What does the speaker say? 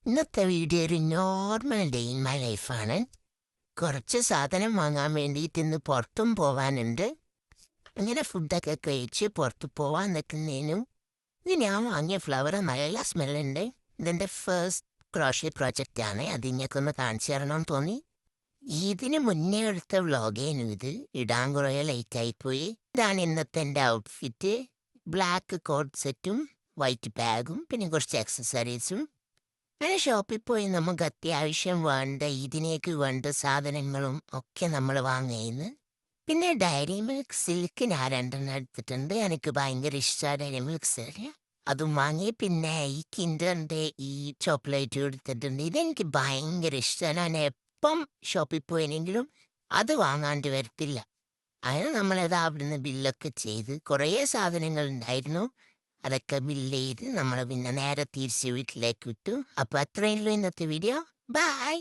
ഇന്നത്തെ വീഡിയോ ഒരു normal day in my ലൈഫാണ്. കുറച്ച് സാധനം വാങ്ങാൻ വേണ്ടിയിട്ട് ഇന്ന് പുറത്തും പോവാനുണ്ട്. അങ്ങനെ ഫുഡൊക്കെ കഴിച്ച് പുറത്ത് പോവാൻ നിൽക്കുന്നതിനും ഇത് ഞാൻ വാങ്ങിയ ഫ്ലവർ നല്ല സ്മെല്ലുണ്ട്. ഇതെൻ്റെ ഫസ്റ്റ് ക്രോഷ്യ പ്രോജക്റ്റാണ്. അത് ഇങ്ങനെയൊക്കെ കാണിച്ചു തരണമെന്ന് തോന്നി. ഇതിന് മുന്നേ എടുത്ത വ്ളോഗേനു ഇത്. ഇടാൻ കുറേ ലേറ്റായിപ്പോയി. ഇതാണ് ഇന്നത്തെ എൻ്റെ ഔട്ട്ഫിറ്റ്. ബ്ലാക്ക് കോട്ട് സെറ്റും വൈറ്റ് ബാഗും പിന്നെ കുറച്ച് ആക്സസറീസും. അങ്ങനെ ഷോപ്പിൽ പോയി നമുക്ക് അത്യാവശ്യം വേണ്ട ഇതിനേക്ക് വേണ്ട സാധനങ്ങളും ഒക്കെ നമ്മൾ വാങ്ങിയിരുന്നു. പിന്നെ ഡയറി മിൽക്ക് സിൽക്ക് ഞാൻ 2 എടുത്തിട്ടുണ്ട്. എനിക്ക് ഭയങ്കര ഇഷ്ടമാണ് ഡയറി മിൽക്ക് സിൽക്ക്. അതും വാങ്ങി. പിന്നെ ഈ കിൻഡറിൻ്റെ ഈ ചോക്ലേറ്റ് എടുത്തിട്ടുണ്ട്. ഇതെനിക്ക് ഭയങ്കര ഇഷ്ടമാണ്. ഞാൻ എപ്പം ഷോപ്പിൽ പോയെങ്കിലും അത് വാങ്ങാണ്ട് വരത്തില്ല. അങ്ങനെ നമ്മളത് അവിടുന്ന് ബില്ലൊക്കെ ചെയ്ത് കുറേ സാധനങ്ങൾ ഉണ്ടായിരുന്നു. അതൊക്കെ ബില്ല് ചെയ്ത് നമ്മൾ പിന്നെ നേരെ തിരിച്ച് വീട്ടിലേക്ക് വിട്ടു. അപ്പോൾ അത്രയുള്ളൂ ഇന്നത്തെ വീഡിയോ. ബൈ.